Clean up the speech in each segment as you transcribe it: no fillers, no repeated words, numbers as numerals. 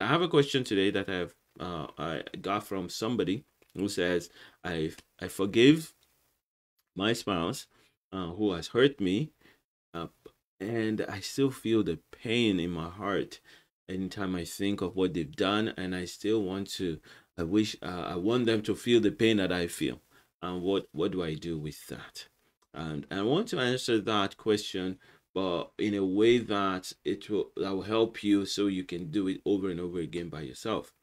I have a question today that I got from somebody who says, I forgive my spouse who has hurt me, uh, and I still feel the pain in my heart anytime I think of what they've done, and I still want to. I want them to feel the pain that I feel. And what do I do with that? And I want to answer that question, but in a way that will help you, so you can do it over and over again by yourself.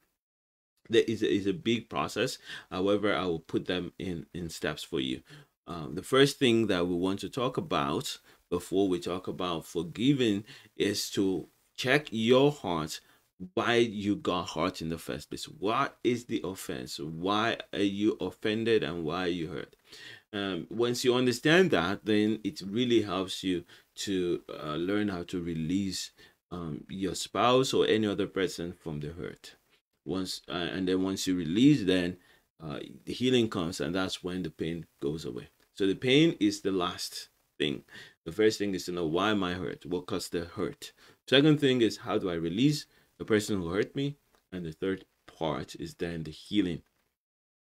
There is a big process. However, I will put them in steps for you. The first thing that we want to talk about before we talk about forgiving is to check your heart, why you got hurt in the first place. What is the offense? Why are you offended, and why are you hurt? Once you understand that, then it really helps you to learn how to release your spouse or any other person from the hurt. And then once you release, then the healing comes, and that's when the pain goes away. So the pain is the last thing. The first thing is to know, why am I hurt? What caused the hurt? Second thing is, how do I release the person who hurt me? And the third part is then the healing.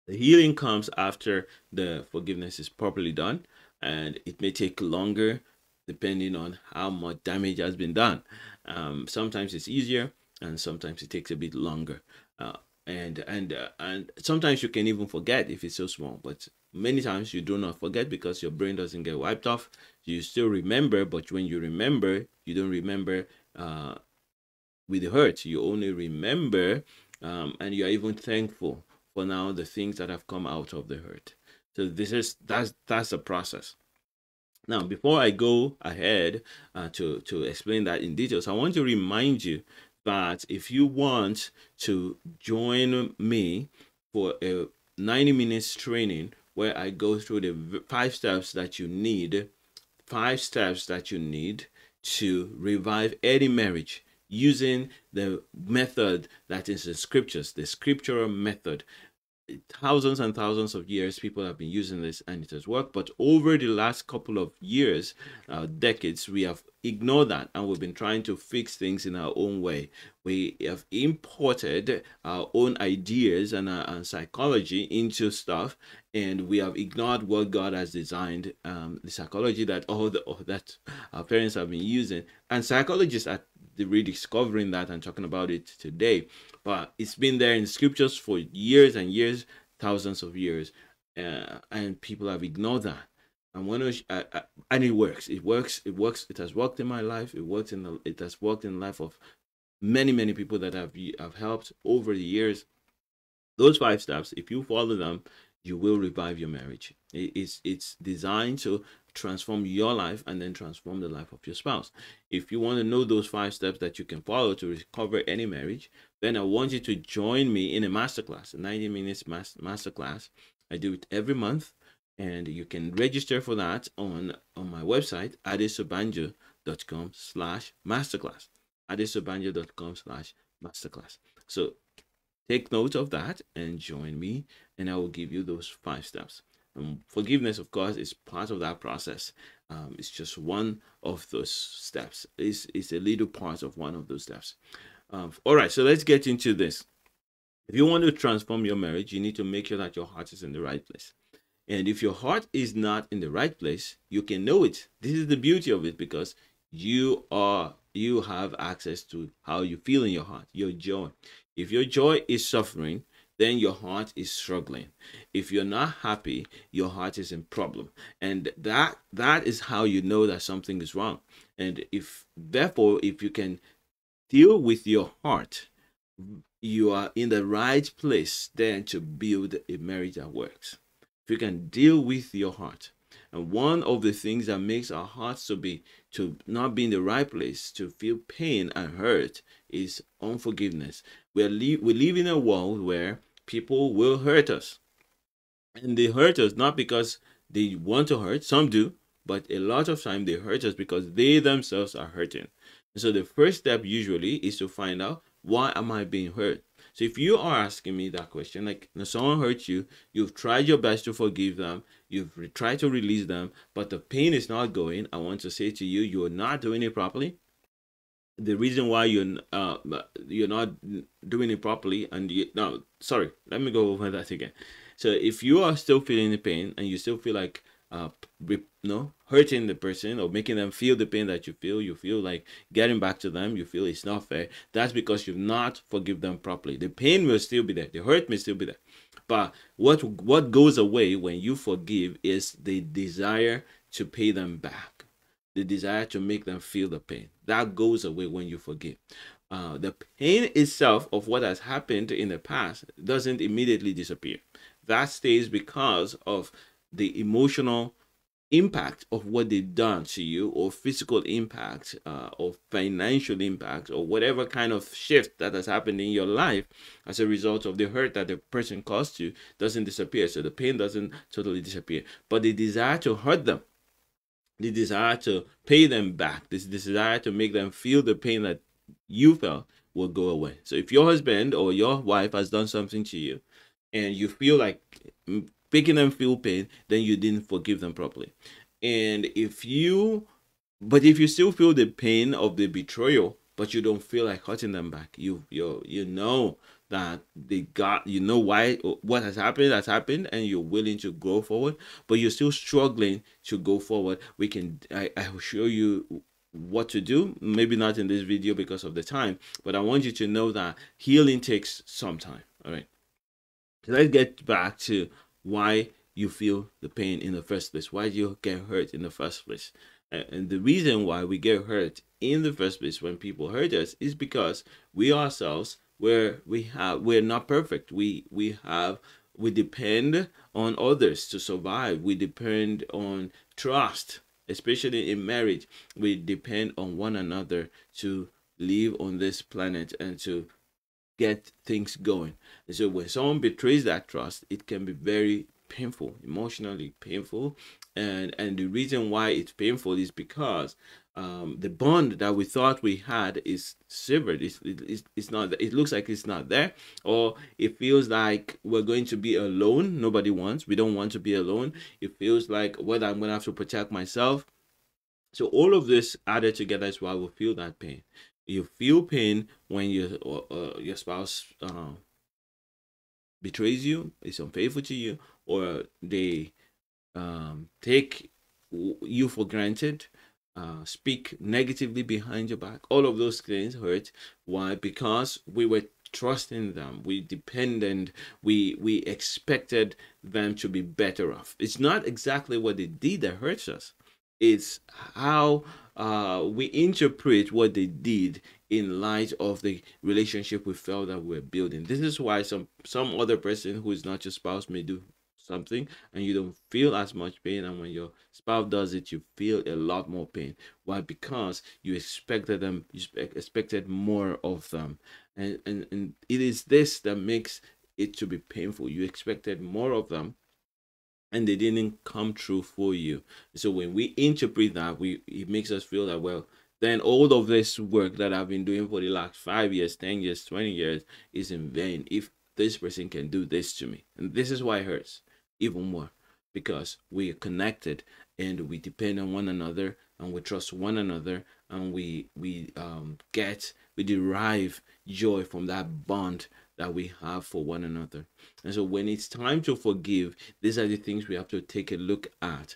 The healing comes after the forgiveness is properly done, and it may take longer depending on how much damage has been done. Sometimes it's easier, and sometimes it takes a bit longer. And sometimes you can even forget if it's so small, but many times you do not forget because your brain doesn't get wiped off. You still remember, but when you remember, you don't remember with the hurt. You only remember, and you are even thankful for now the things that have come out of the hurt. So that's a process. Now, before I go ahead to explain that in details, I want to remind you that if you want to join me for a 90 minutes training where I go through the 5 steps that you need to revive any marriage using the method that is in scriptures, the scriptural method. Thousands and thousands of years people have been using this, and it has worked, but over the last couple of years, decades, we have ignored that, and we've been trying to fix things in our own way. We have imported our own ideas and psychology into stuff, and we have ignored what God has designed, the psychology that that our parents have been using, and psychologists are rediscovering that and talking about it today. But it's been there in scriptures for years and years, thousands of years, and people have ignored that. And and it works. It works. It works. It has worked in my life. It has worked in the life of many people that have helped over the years. Those 5 steps, if you follow them, you will revive your marriage. It's designed to transform your life and then transform the life of your spouse. If you want to know those 5 steps that you can follow to recover any marriage, then I want you to join me in a masterclass, a 90 minutes masterclass. I do it every month, and you can register for that on my website, adesobanjo.com/masterclass. adesobanjo.com/masterclass. So take note of that and join me, and I will give you those 5 steps. Forgiveness, of course, is part of that process. It's just one of those steps. It's a little part of one of those steps. All right, so let's get into this. If you want to transform your marriage, you need to make sure that your heart is in the right place. And if your heart is not in the right place, you can know it. This is the beauty of it, because you have access to how you feel in your heart, your joy. If your joy is suffering, then your heart is struggling. If you're not happy, your heart is in problem. And that is how you know that something is wrong. And if you can deal with your heart, you are in the right place then to build a marriage that works. If you can deal with your heart. And one of the things that makes our hearts to not be in the right place, to feel pain and hurt, is unforgiveness. We live in a world where people will hurt us. And they hurt us not because they want to hurt, some do, but a lot of time they hurt us because they themselves are hurting. And so the first step usually is to find out, why am I being hurt? So if you are asking me that question, like, someone hurt you, you've tried your best to forgive them, you've tried to release them, but the pain is not going, I want to say to you, you're not doing it properly. the reason why you're not doing it properly, and you no sorry, let me go over that again. So if you are still feeling the pain and you still feel like no, hurting the person or making them feel the pain that you feel like getting back to them, you feel it's not fair, that's because you've not forgive them properly. The pain will still be there, the hurt may still be there, but what goes away when you forgive is the desire to pay them back, the desire to make them feel the pain. That goes away when you forgive. The pain itself of what has happened in the past doesn't immediately disappear. That stays because of the emotional impact of what they've done to you, or physical impact, or financial impact, or whatever kind of shift that has happened in your life as a result of the hurt that the person caused you doesn't disappear. So the pain doesn't totally disappear, but the desire to hurt them, the desire to pay them back, this desire to make them feel the pain that you felt, will go away. So if your husband or your wife has done something to you and you feel like making them feel pain, then you didn't forgive them properly. And if you still feel the pain of the betrayal, but you don't feel like hurting them back, you know that they got, you know why, what has happened, and you're willing to go forward, but you're still struggling to go forward. I will show you what to do, maybe not in this video because of the time, but I want you to know that healing takes some time. All right, so let's get back to why you feel the pain in the first place. Why do you get hurt in the first place? And the reason why we get hurt in the first place when people hurt us is because we ourselves, we're not perfect. We depend on others to survive. We depend on trust, especially in marriage. We depend on one another to live on this planet and to get things going. And so when someone betrays that trust, it can be very painful, emotionally painful. And the reason why it's painful is because the bond that we thought we had is severed. It's not. It looks like it's not there, or it feels like we're going to be alone. Nobody wants. We don't want to be alone. It feels like, well, I'm going to have to protect myself. So all of this added together is why we feel that pain. You feel pain when your spouse betrays you, is unfaithful to you, or they take you for granted, speak negatively behind your back. All of those things hurt. Why? Because we were trusting them, we depended, we expected them to be better off. It's not exactly what they did that hurts us. It's how we interpret what they did in light of the relationship we felt that we're building. This is why some other person who is not your spouse may do something and you don't feel as much pain, and when your spouse does it, you feel a lot more pain. Why? Because you expected them, expected more of them, and it is this that makes it to be painful. You expected more of them and they didn't come true for you. So when we interpret that, it makes us feel that, well, then all of this work that I've been doing for the last 5 years, 10 years, 20 years is in vain if this person can do this to me. And this is why it hurts even more, because we are connected and we depend on one another and we trust one another, and we derive joy from that bond that we have for one another. And so when it's time to forgive, these are the things we have to take a look at.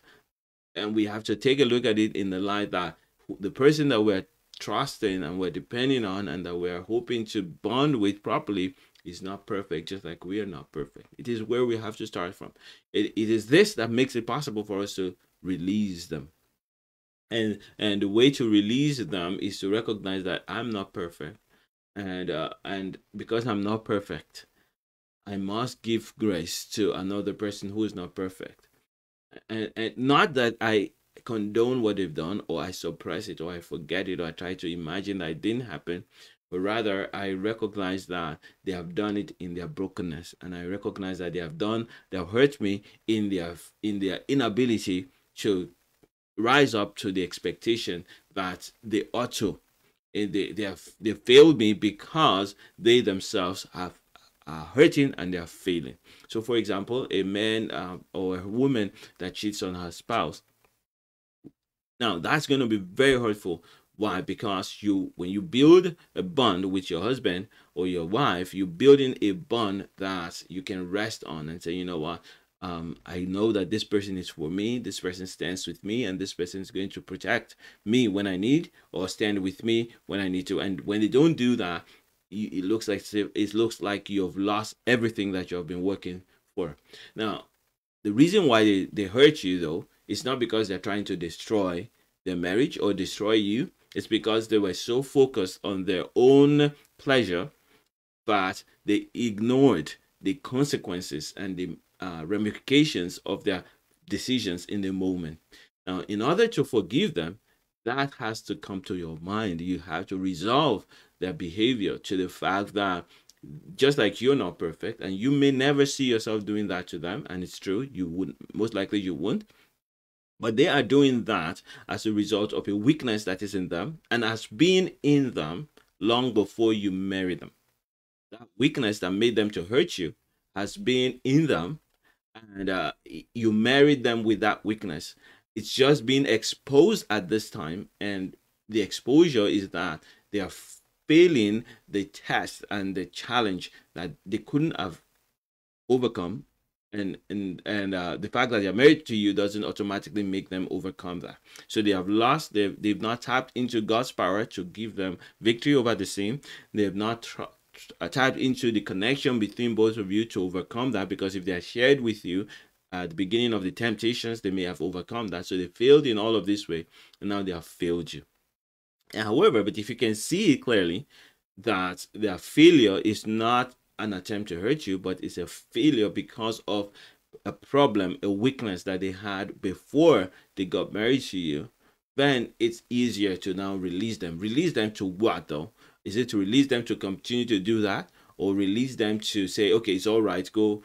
And we have to take a look at it in the light that the person that we're trusting and we're depending on and that we're hoping to bond with properly is not perfect, just like we are not perfect. It is where we have to start from. It is this that makes it possible for us to release them. And the way to release them is to recognize that I'm not perfect, and because I'm not perfect, I must give grace to another person who is not perfect. And not that I condone what they've done, or I suppress it, or I forget it, or I try to imagine that it didn't happen, but rather I recognize that they have done it in their brokenness, and I recognize that they have hurt me in their inability to rise up to the expectation that they ought to. And they failed me because they themselves are hurting and they are failing. So, for example, a man or a woman that cheats on her spouse. Now, that's going to be very hurtful Why? Because when you build a bond with your husband or your wife, you're building a bond that you can rest on and say, you know what, I know that this person is for me, this person stands with me, and this person is going to protect me when I need, or stand with me when I need to. And when they don't do that, it looks like you've lost everything that you have been working for. Now, the reason why they hurt you, though, is not because they're trying to destroy their marriage or destroy you. It's because they were so focused on their own pleasure that they ignored the consequences and the ramifications of their decisions in the moment. Now, in order to forgive them, that has to come to your mind. You have to resolve their behavior to the fact that just like you're not perfect, and you may never see yourself doing that to them, and it's true, you wouldn't, most likely you won't, but they are doing that as a result of a weakness that is in them and has been in them long before you marry them. That weakness that made them to hurt you has been in them, and you married them with that weakness. It's just being exposed at this time, and the exposure is that they are failing the test and the challenge that they couldn't have overcome, and the fact that they're married to you doesn't automatically make them overcome that. So they have lost. They've not tapped into God's power to give them victory over the sin. They have not tapped into the connection between both of you to overcome that, because if they are shared with you at the beginning of the temptations, they may have overcome that. So they failed in all of this way, and now they have failed you. However, but if you can see clearly that their failure is not an attempt to hurt you, but it's a failure because of a problem, a weakness that they had before they got married to you, then it's easier to now release them. Release them to what, though? Is it to release them to continue to do that, or release them to say, okay, it's all right, go,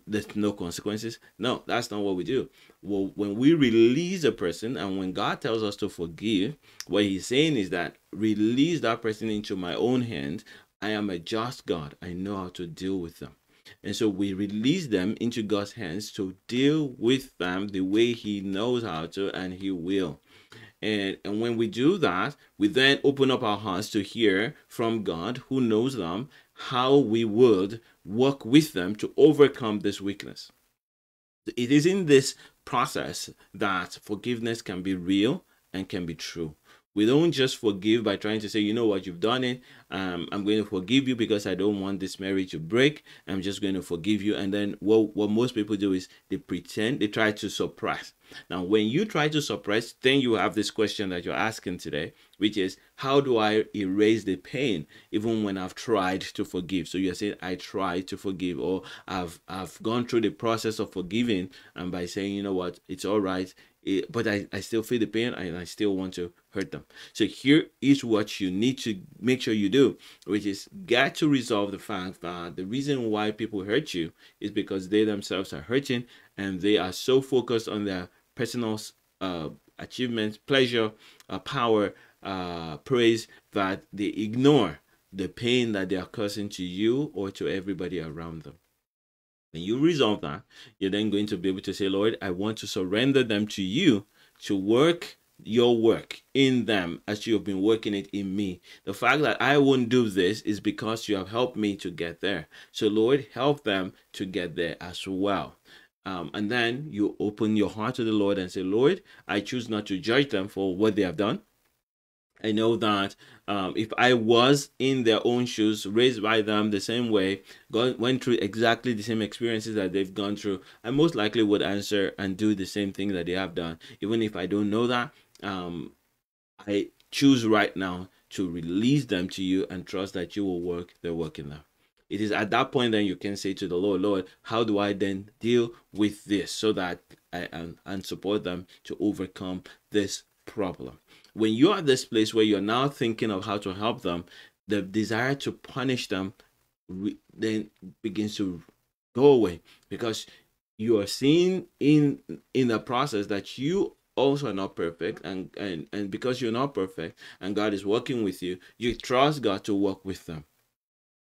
there's no consequences? No, that's not what we do. Well, when we release a person, and when God tells us to forgive, what he's saying is that release that person into my own hand. I am a just God. I know how to deal with them. And so we release them into God's hands to deal with them the way he knows how to, and he will. And when we do that, we then open up our hearts to hear from God, who knows them, how we would work with them to overcome this weakness. It is in this process that forgiveness can be real and can be true. We don't just forgive by trying to say, you know what, you've done it. I'm going to forgive you because I don't want this marriage to break. I'm just going to forgive you. And then what most people do is they pretend, they try to suppress. Now, when you try to suppress, then you have this question that you're asking today, which is, how do I erase the pain even when I've tried to forgive? So you're saying, I tried to forgive, or I've gone through the process of forgiving, and by saying, you know what, it's all right, but I still feel the pain, and I still want to hurt them. So here is what you need to make sure you do, which is get to resolve the fact that the reason why people hurt you is because they themselves are hurting, and they are so focused on their personal achievements, pleasure, power, praise, that they ignore the pain that they are causing to you or to everybody around them. When you resolve that, you're then going to be able to say, Lord, I want to surrender them to you to work your work in them as you have been working it in me. The fact that I won't do this is because you have helped me to get there. So Lord, help them to get there as well. And then you open your heart to the Lord and say, Lord, I choose not to judge them for what they have done. I know that if I was in their own shoes, raised by them the same way, went through exactly the same experiences that they've gone through, I most likely would answer and do the same thing that they have done. Even if I don't know that, I choose right now to release them to you and trust that you will work their work in them. It is at that point then you can say to the Lord, Lord, how do I then deal with this so that I and support them to overcome this problem? When you're at this place where you're now thinking of how to help them, the desire to punish them then begins to go away, because you are seeing in the process that you also are not perfect, and because you're not perfect and God is working with you, you trust God to work with them.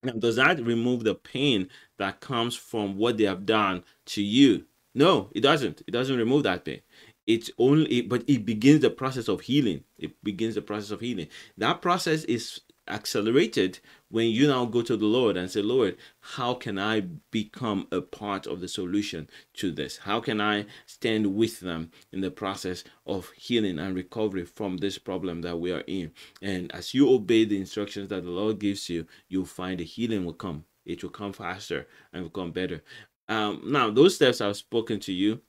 Now, does that remove the pain that comes from what they have done to you? No, it doesn't. It doesn't remove that pain. It's only, but it begins the process of healing. It begins the process of healing. That process is accelerated when you now go to the Lord and say, Lord, how can I become a part of the solution to this? How can I stand with them in the process of healing and recovery from this problem that we are in? And as you obey the instructions that the Lord gives you, you'll find the healing will come. It will come faster and will come better. Now, those steps I've spoken to you,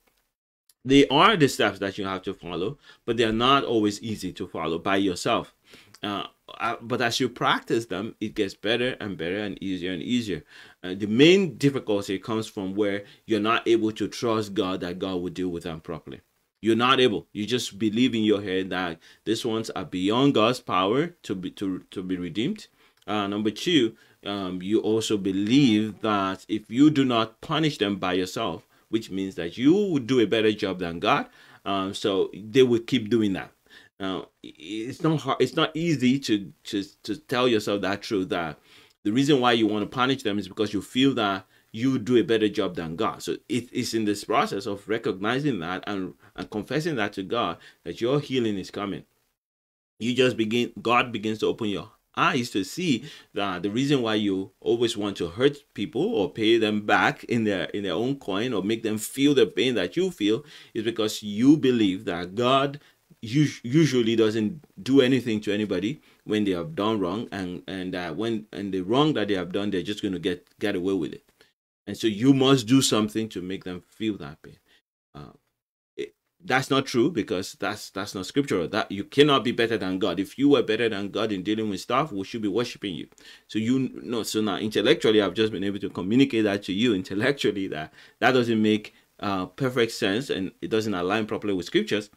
they are the steps that you have to follow, but they are not always easy to follow by yourself. But as you practice them, it gets better and better and easier. The main difficulty comes from where you're not able to trust God that God will deal with them properly. You're not able. You just believe in your head that these ones are beyond God's power to be redeemed. Number two, you also believe that if you do not punish them by yourself, which means that you would do a better job than God, so they will keep doing that. Now, it's not hard. It's not easy to tell yourself that truth, that the reason why you want to punish them is because you feel that you do a better job than God. So it's in this process of recognizing that and confessing that to God that your healing is coming. God begins to open your eyes to see that the reason why you always want to hurt people or pay them back in their own coin or make them feel the pain that you feel is because you believe that God usually doesn't do anything to anybody when they have done wrong, and the wrong that they have done, they're just going to get away with it, and so you must do something to make them feel that pain. Uh, that's not true, because that's not scriptural. That you cannot be better than God. If you were better than God in dealing with stuff, we should be worshiping you. So so now intellectually, I've just been able to communicate that to you intellectually, that doesn't make perfect sense and it doesn't align properly with scriptures.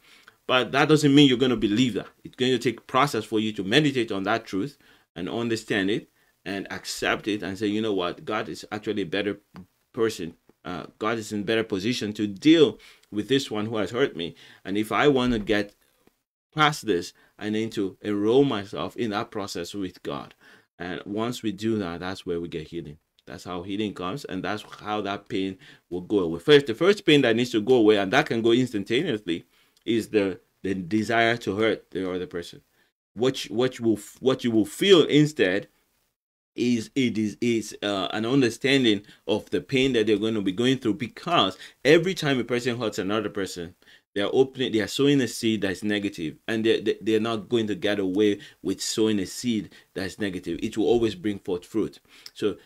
But that doesn't mean you're going to believe that. It's going to take process for you to meditate on that truth and understand it and accept it and say, you know what, God is actually a better person. God is in better position to deal with this one who has hurt me. And if I want to get past this, I need to enroll myself in that process with God. And once we do that, that's where we get healing. That's how healing comes, and that's how that pain will go away. The first pain that needs to go away, and that can go instantaneously, is the desire to hurt the other person. What you will feel instead is an understanding of the pain that they're going to be going through, because every time a person hurts another person, they are sowing a seed that's negative, and they're not going to get away with sowing a seed that's negative. It will always bring forth fruit. So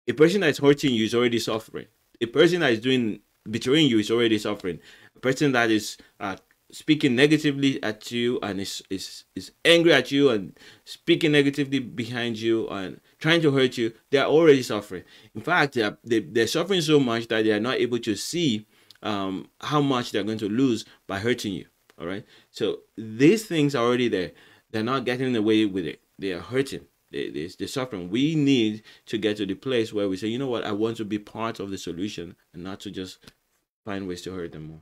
a person that's hurting you is already suffering. A person that is betraying you is already suffering. A person that is speaking negatively at you and is angry at you and speaking negatively behind you and trying to hurt you, they are already suffering. In fact, they're suffering so much that they are not able to see how much they're going to lose by hurting you. All right. So these things are already there. They're not getting away with it. They are hurting. They're suffering. We need to get to the place where we say, you know what, I want to be part of the solution and not to just find ways to hurt them more.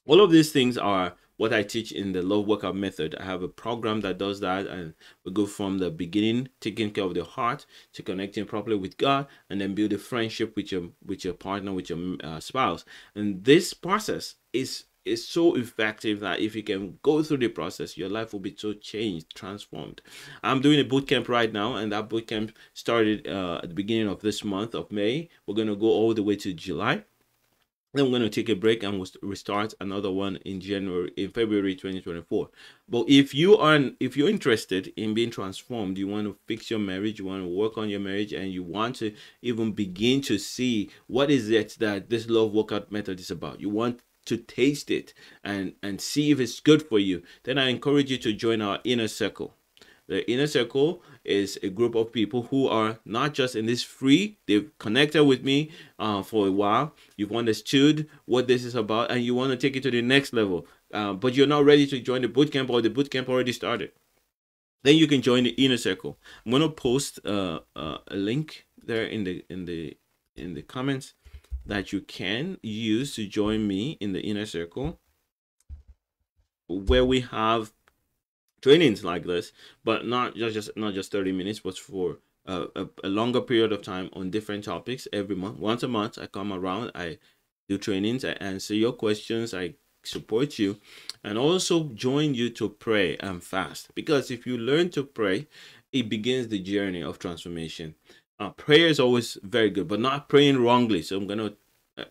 All of these things are what I teach in the love workout method. I have a program that does that, and we go from the beginning, taking care of the heart, to connecting properly with God, and then build a friendship with your partner, with your spouse. And this process is so effective that if you can go through the process, your life will be so changed, transformed. I'm doing a boot camp right now, and that boot camp started at the beginning of this month of May. We're going to go all the way to July. Then we're going to take a break and we'll restart another one in February 2024. But if you're interested in being transformed, you want to fix your marriage, you want to work on your marriage, and you want to even begin to see what is it that this love workout method is about, you want to taste it and see if it's good for you, then I encourage you to join our inner circle. The inner circle is a group of people who are not just in this free, they've connected with me for a while. You've understood what this is about, and you want to take it to the next level, but you're not ready to join the bootcamp, or the bootcamp already started. Then you can join the inner circle. I'm going to post a link there in the comments that you can use to join me in the inner circle, where we have trainings like this, but not just 30 minutes, but for a longer period of time on different topics every month. Once a month, I come around, I do trainings, I answer your questions, I support you and also join you to pray and fast. Because if you learn to pray, it begins the journey of transformation. Prayer is always very good, but not praying wrongly. So I'm going to,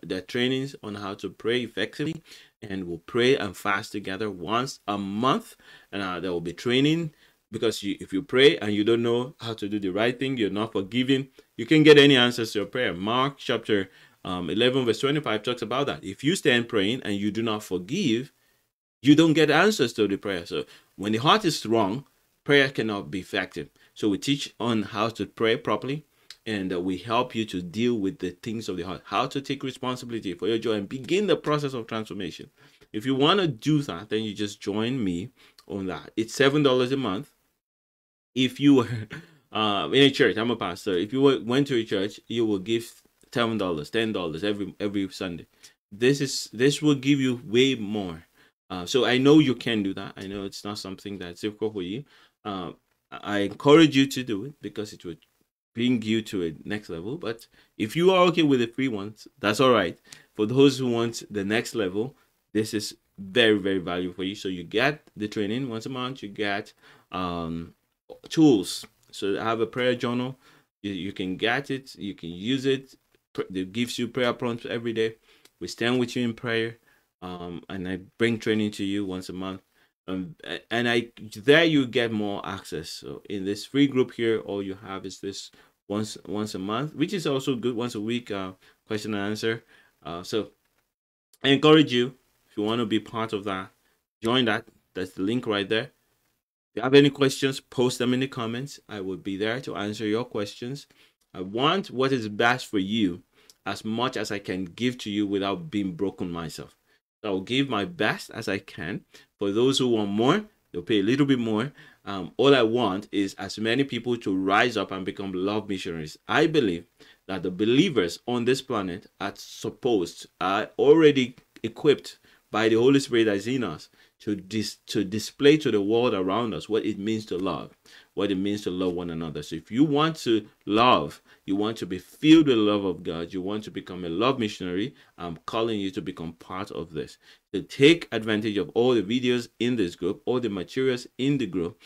there are trainings on how to pray effectively, and we'll pray and fast together once a month. And there will be training, because if you pray and you don't know how to do the right thing, you're not forgiving, you can get any answers to your prayer. Mark chapter 11 verse 25 talks about that. If you stand praying and you do not forgive, you don't get answers to the prayer. So when the heart is wrong, prayer cannot be effective. So we teach on how to pray properly, and we help you to deal with the things of the heart, how to take responsibility for your joy and begin the process of transformation. If you want to do that, then you just join me on that. It's $7 a month. If you were in a church, I'm a pastor. If you went to a church, you will give $7, $10 every Sunday. This will give you way more. So I know you can do that. I know it's not something that's difficult for you. I encourage you to do it because it would bring you to a next level. But if you are okay with the free ones, that's all right. For those who want the next level, this is very, very valuable for you. So you get the training once a month. You get tools. So I have a prayer journal. You can get it. You can use it. It gives you prayer prompts every day. We stand with you in prayer. And I bring training to you once a month. And there you get more access. So in this free group here, all you have is this once a month, which is also good. Once a week, question and answer. So I encourage you, if you want to be part of that, join that. That's the link right there. If you have any questions, post them in the comments. I will be there to answer your questions. I want what is best for you as much as I can give to you without being broken myself. So I'll give my best as I can. For those who want more, they'll pay a little bit more. All I want is as many people to rise up and become love missionaries. I believe that the believers on this planet are already equipped by the Holy Spirit that's in us to display to the world around us what it means to love, what it means to love one another. So if you want to love, you want to be filled with the love of God, you want to become a love missionary, I'm calling you to become part of this. To take advantage of all the videos in this group, all the materials in the group,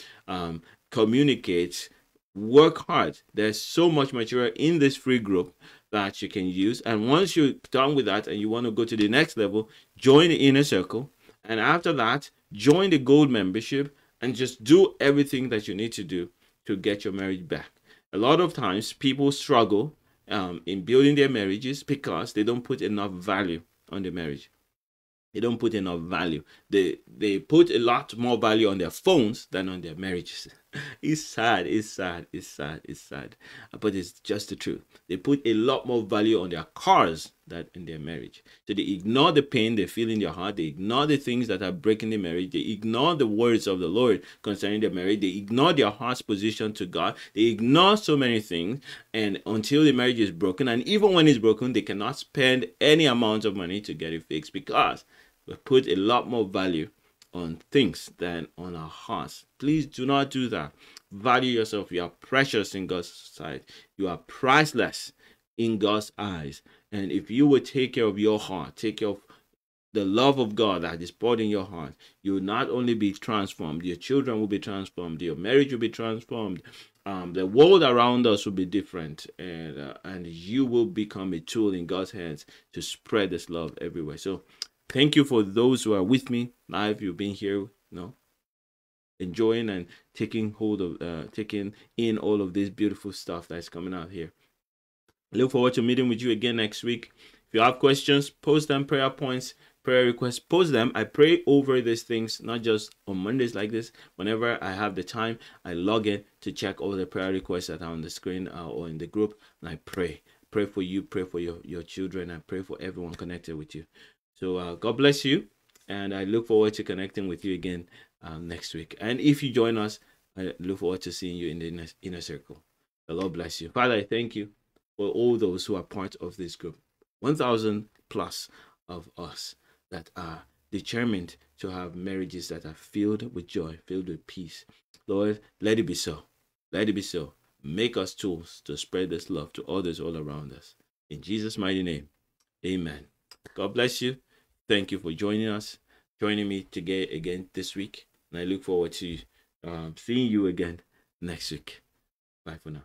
communicate, work hard. There's so much material in this free group that you can use. And once you're done with that and you want to go to the next level, join the inner circle. And after that, join the gold membership and just do everything that you need to do to get your marriage back. A lot of times people struggle in building their marriages because they don't put enough value on the marriage. They don't put enough value. They put a lot more value on their phones than on their marriages. It's sad, it's sad, it's sad, it's sad. But it's just the truth. They put a lot more value on their cars than in their marriage. So they ignore the pain they feel in their heart. They ignore the things that are breaking the marriage. They ignore the words of the Lord concerning their marriage. They ignore their heart's position to God. They ignore so many things. And until the marriage is broken, and even when it's broken, they cannot spend any amount of money to get it fixed because we put a lot more value on things than on our hearts. Please do not do that. Value yourself. You are precious in God's sight. You are priceless in God's eyes. And if you will take care of your heart, take care of the love of God that is poured in your heart, you will not only be transformed, your children will be transformed, your marriage will be transformed, the world around us will be different, and you will become a tool in God's hands to spread this love everywhere. So thank you for those who are with me live. You've been here, enjoying and taking hold of, taking in all of this beautiful stuff that's coming out here. I look forward to meeting with you again next week. If you have questions, post them, prayer points, prayer requests, post them. I pray over these things, not just on Mondays like this. Whenever I have the time, I log in to check all the prayer requests that are on the screen or in the group, and I pray. Pray for you, pray for your children, and pray for everyone connected with you. So God bless you, and I look forward to connecting with you again next week. And if you join us, I look forward to seeing you in the inner circle. The Lord bless you. Father, I thank you for all those who are part of this group. 1,000 plus of us that are determined to have marriages that are filled with joy, filled with peace. Lord, let it be so. Let it be so. Make us tools to spread this love to others all around us. In Jesus' mighty name, amen. God bless you. Thank you for joining us. joining me again this week. And I look forward to seeing you again next week. Bye for now.